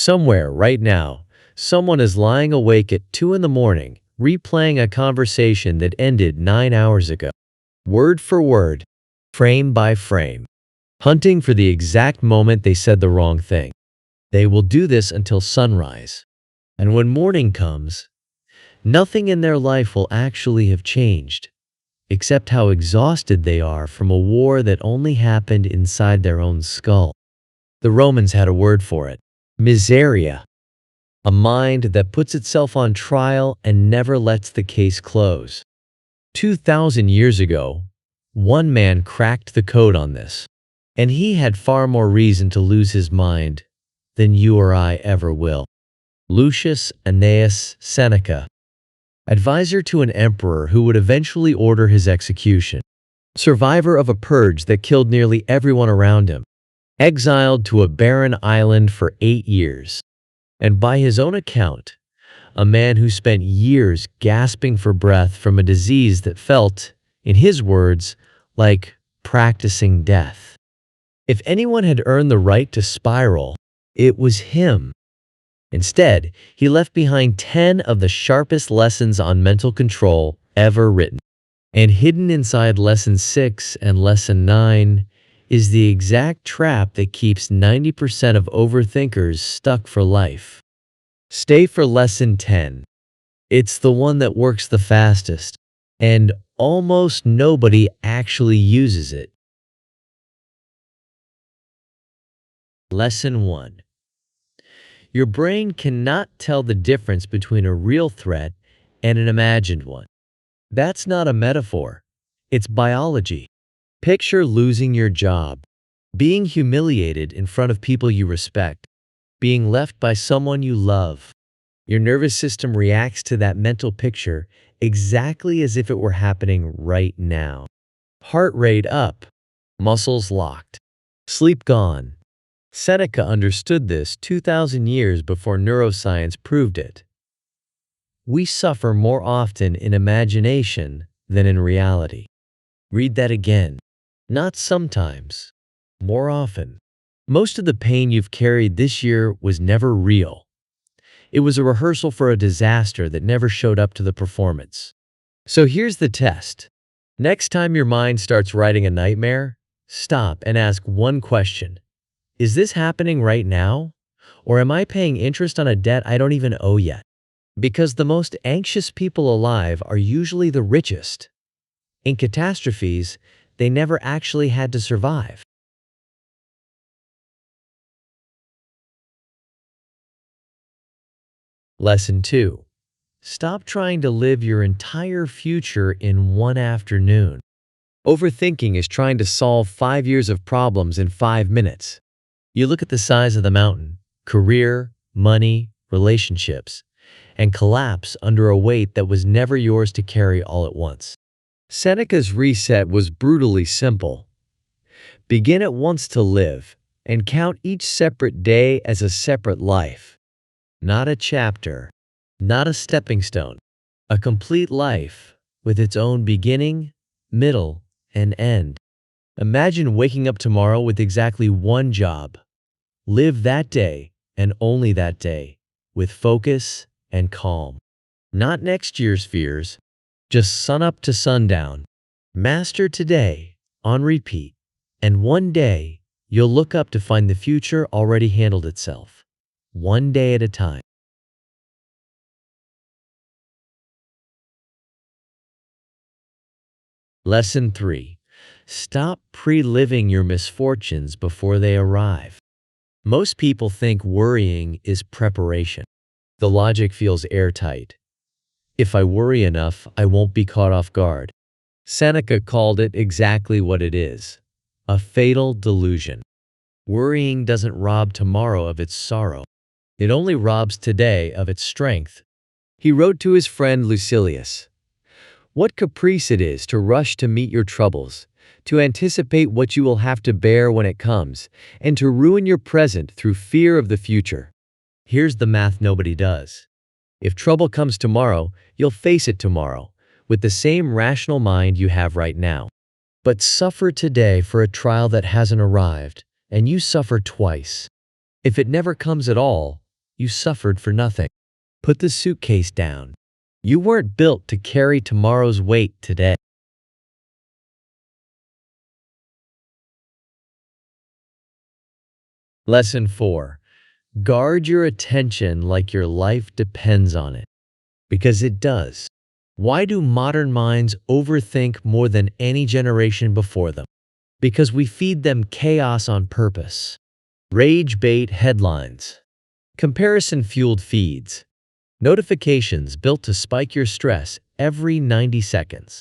Somewhere, right now, someone is lying awake at 2 in the morning, replaying a conversation that ended 9 hours ago. Word for word, frame by frame, hunting for the exact moment they said the wrong thing. They will do this until sunrise. And when morning comes, nothing in their life will actually have changed, except how exhausted they are from a war that only happened inside their own skull. The Romans had a word for it: miseria, a mind that puts itself on trial and never lets the case close. 2,000 years ago, one man cracked the code on this, and he had far more reason to lose his mind than you or I ever will. Lucius Annaeus Seneca, advisor to an emperor who would eventually order his execution, survivor of a purge that killed nearly everyone around him, exiled to a barren island for 8 years, and by his own account, a man who spent years gasping for breath from a disease that felt, in his words, like practicing death. If anyone had earned the right to spiral, it was him. Instead, he left behind 10 of the sharpest lessons on mental control ever written. And hidden inside Lesson 6 and Lesson 9 is the exact trap that keeps 90% of overthinkers stuck for life. Stay for Lesson 10. It's the one that works the fastest, and almost nobody actually uses it. Lesson 1. Your brain cannot tell the difference between a real threat and an imagined one. That's not a metaphor. It's biology. Picture losing your job, being humiliated in front of people you respect, being left by someone you love. Your nervous system reacts to that mental picture exactly as if it were happening right now. Heart rate up, muscles locked, sleep gone. Seneca understood this 2,000 years before neuroscience proved it. We suffer more often in imagination than in reality. Read that again. Not sometimes, more often. Most of the pain you've carried this year was never real. It was a rehearsal for a disaster that never showed up to the performance. So here's the test. Next time your mind starts writing a nightmare, stop and ask one question. Is this happening right now? Or am I paying interest on a debt I don't even owe yet? Because the most anxious people alive are usually the richest. In catastrophes, they never actually had to survive. Lesson 2. Stop trying to live your entire future in one afternoon. Overthinking is trying to solve 5 years of problems in 5 minutes. You look at the size of the mountain, career, money, relationships, and collapse under a weight that was never yours to carry all at once. Seneca's reset was brutally simple. Begin at once to live, and count each separate day as a separate life. Not a chapter, not a stepping stone, a complete life with its own beginning, middle, and end. Imagine waking up tomorrow with exactly one job. Live that day, and only that day, with focus and calm. Not next year's fears, just sunup to sundown. Master today, on repeat, and one day, you'll look up to find the future already handled itself. One day at a time. Lesson 3. Stop pre-living your misfortunes before they arrive. Most people think worrying is preparation. The logic feels airtight. If I worry enough, I won't be caught off guard. Seneca called it exactly what it is: a fatal delusion. Worrying doesn't rob tomorrow of its sorrow. It only robs today of its strength. He wrote to his friend Lucilius, "What caprice it is to rush to meet your troubles, to anticipate what you will have to bear when it comes, and to ruin your present through fear of the future." Here's the math nobody does. If trouble comes tomorrow, you'll face it tomorrow, with the same rational mind you have right now. But suffer today for a trial that hasn't arrived, and you suffer twice. If it never comes at all, You suffered for nothing. Put the suitcase down. You weren't built to carry tomorrow's weight today. Lesson 4. Guard your attention like your life depends on it. Because it does. Why do modern minds overthink more than any generation before them? Because we feed them chaos on purpose. Rage bait headlines. Comparison-fueled feeds. Notifications built to spike your stress every 90 seconds.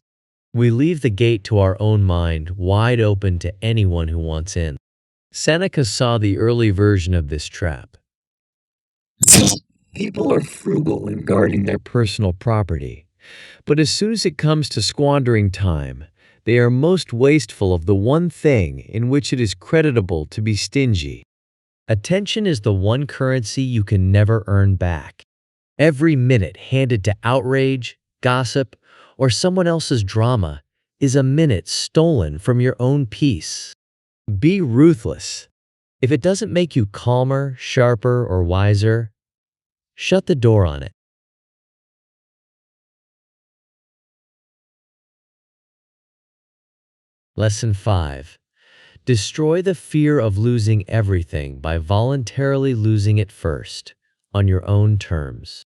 We leave the gate to our own mind wide open to anyone who wants in. Seneca saw the early version of this trap. People are frugal in guarding their personal property, but as soon as it comes to squandering time, they are most wasteful of the one thing in which it is creditable to be stingy. Attention is the one currency you can never earn back. Every minute handed to outrage, gossip, or someone else's drama is a minute stolen from your own peace. Be ruthless. If it doesn't make you calmer, sharper, or wiser, shut the door on it. Lesson 5. Destroy the fear of losing everything by voluntarily losing it first, on your own terms.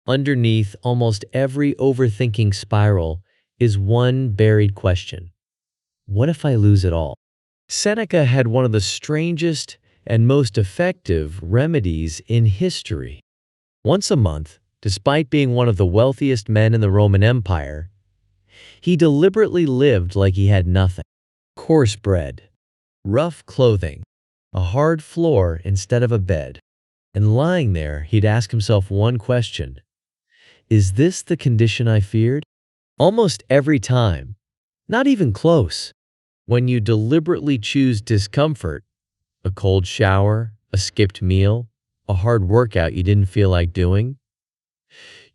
Underneath almost every overthinking spiral is one buried question. What if I lose it all? Seneca had one of the strangest and most effective remedies in history. Once a month, despite being one of the wealthiest men in the Roman Empire, he deliberately lived like he had nothing. Coarse bread, rough clothing, a hard floor instead of a bed. And lying there, he'd ask himself one question. Is this the condition I feared? Almost every time, not even close. When you deliberately choose discomfort, a cold shower, a skipped meal, a hard workout you didn't feel like doing,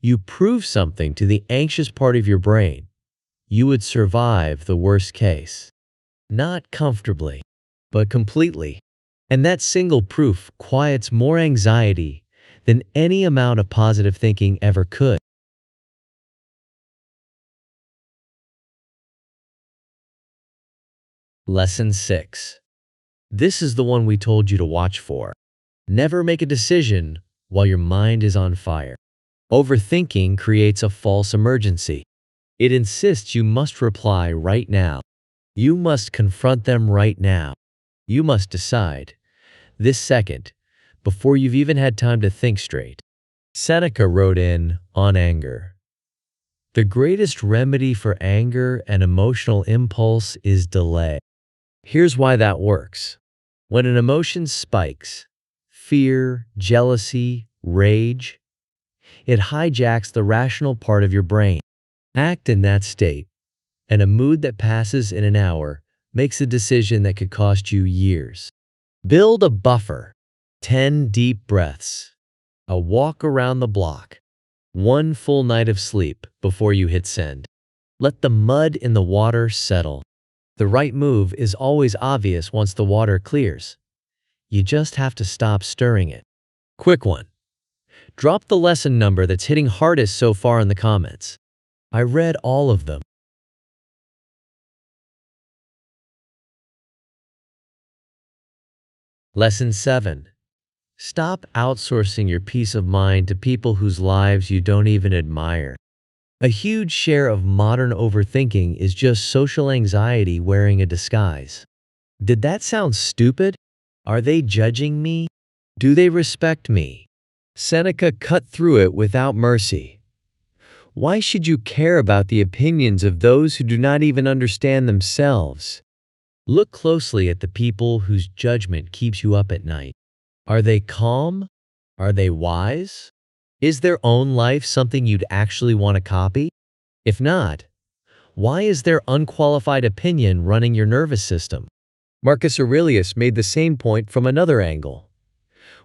you prove something to the anxious part of your brain. You would survive the worst case. Not comfortably, but completely. And that single proof quiets more anxiety than any amount of positive thinking ever could. Lesson 6. This is the one we told you to watch for. Never make a decision while your mind is on fire. Overthinking creates a false emergency. It insists you must reply right now. You must confront them right now. You must decide, this second, before you've even had time to think straight. Seneca wrote on anger. The greatest remedy for anger and emotional impulse is delay. Here's why that works. When an emotion spikes, fear, jealousy, rage, it hijacks the rational part of your brain. Act in that state, and a mood that passes in an hour makes a decision that could cost you years. Build a buffer. 10 deep breaths. A walk around the block. One full night of sleep before you hit send. Let the mud in the water settle. The right move is always obvious once the water clears. You just have to stop stirring it. Quick one. Drop the lesson number that's hitting hardest so far in the comments. I read all of them. Lesson 7. Stop outsourcing your peace of mind to people whose lives you don't even admire. A huge share of modern overthinking is just social anxiety wearing a disguise. Did that sound stupid? Are they judging me? Do they respect me? Seneca cut through it without mercy. Why should you care about the opinions of those who do not even understand themselves? Look closely at the people whose judgment keeps you up at night. Are they calm? Are they wise? Is their own life something you'd actually want to copy? If not, why is their unqualified opinion running your nervous system? Marcus Aurelius made the same point from another angle.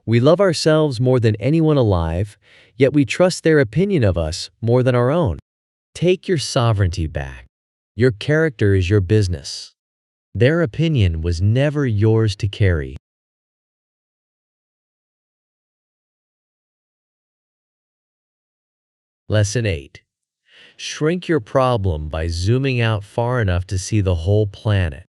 We love ourselves more than anyone alive, yet we trust their opinion of us more than our own. Take your sovereignty back. Your character is your business. Their opinion was never yours to carry. Lesson 8. Shrink your problem by zooming out far enough to see the whole planet.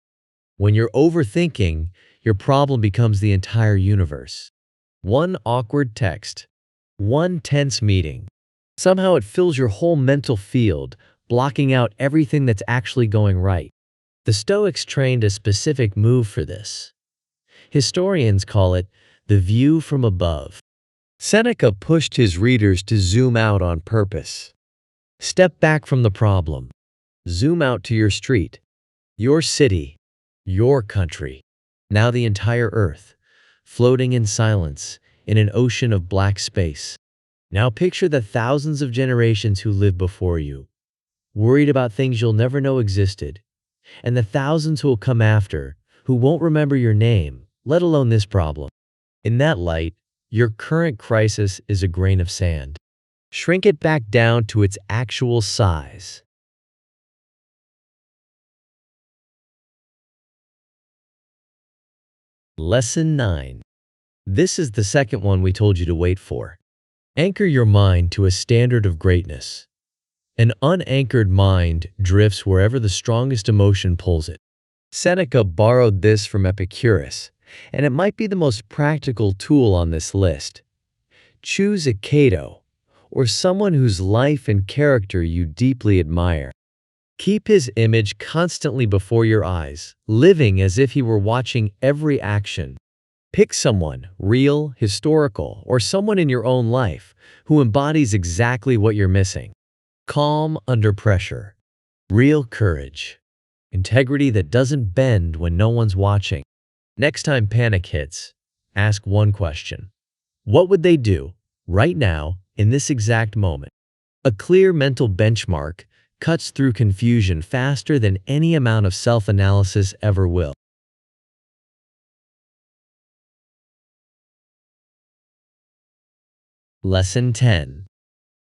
When you're overthinking, your problem becomes the entire universe. One awkward text, one tense meeting. Somehow it fills your whole mental field, blocking out everything that's actually going right. The Stoics trained a specific move for this. Historians call it the view from above. Seneca pushed his readers to zoom out on purpose. Step back from the problem. Zoom out to your street, your city, your country. Now the entire earth, floating in silence in an ocean of black space. Now picture the thousands of generations who lived before you, worried about things you'll never know existed, and the thousands who will come after, who won't remember your name, let alone this problem. In that light, your current crisis is a grain of sand. Shrink it back down to its actual size. Lesson 9. This is the second one we told you to wait for. Anchor your mind to a standard of greatness. An unanchored mind drifts wherever the strongest emotion pulls it. Seneca borrowed this from Epicurus, and it might be the most practical tool on this list. Choose a Cato, or someone whose life and character you deeply admire. Keep his image constantly before your eyes, living as if he were watching every action. Pick someone, real, historical, or someone in your own life, who embodies exactly what you're missing. Calm under pressure. Real courage. Integrity that doesn't bend when no one's watching. Next time panic hits, ask one question. What would they do, right now, in this exact moment? A clear mental benchmark cuts through confusion faster than any amount of self-analysis ever will. Lesson 10.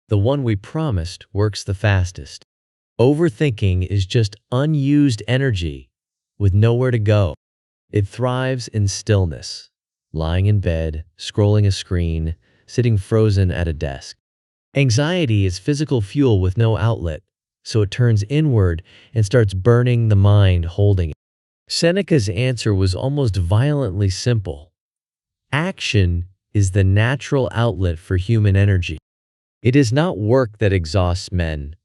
The one we promised works the fastest. Overthinking is just unused energy with nowhere to go. It thrives in stillness, lying in bed, scrolling a screen, sitting frozen at a desk. Anxiety is physical fuel with no outlet, so it turns inward and starts burning the mind holding it. Seneca's answer was almost violently simple. Action is the natural outlet for human energy. It is not work that exhausts men,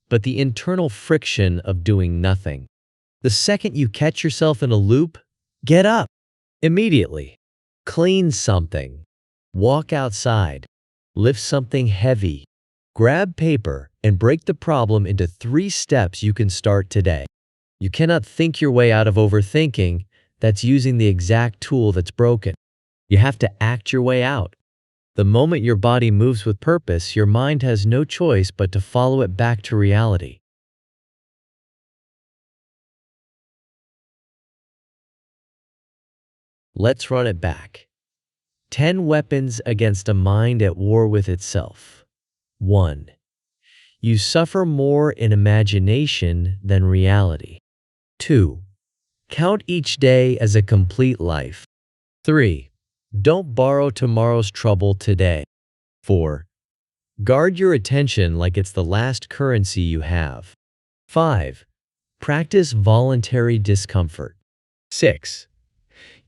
but the internal friction of doing nothing. The second you catch yourself in a loop, get up immediately. Clean something. Walk outside. Lift something heavy. Grab paper and break the problem into 3 steps you can start today. You cannot think your way out of overthinking. That's using the exact tool that's broken. You have to act your way out. The moment your body moves with purpose, your mind has no choice but to follow it back to reality. Let's run it back. 10 weapons against a mind at war with itself. 1. You suffer more in imagination than reality. 2. Count each day as a complete life. 3. Don't borrow tomorrow's trouble today. 4. Guard your attention like it's the last currency you have. 5. Practice voluntary discomfort. 6.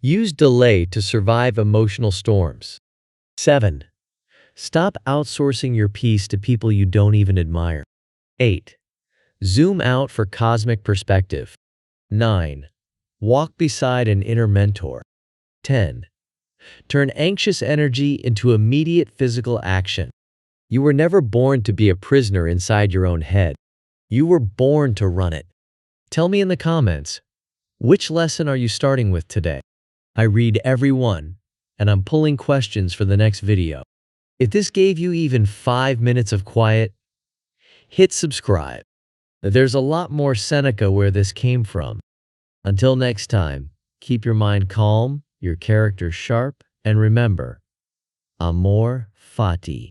Use delay to survive emotional storms. 7. Stop outsourcing your peace to people you don't even admire. 8. Zoom out for cosmic perspective. 9. Walk beside an inner mentor. 10. Turn anxious energy into immediate physical action. You were never born to be a prisoner inside your own head. You were born to run it. Tell me in the comments, which lesson are you starting with today? I read every one, and I'm pulling questions for the next video. If this gave you even 5 minutes of quiet, hit subscribe. There's a lot more Seneca where this came from. Until next time, keep your mind calm, your character sharp, and remember, Amor, Fati.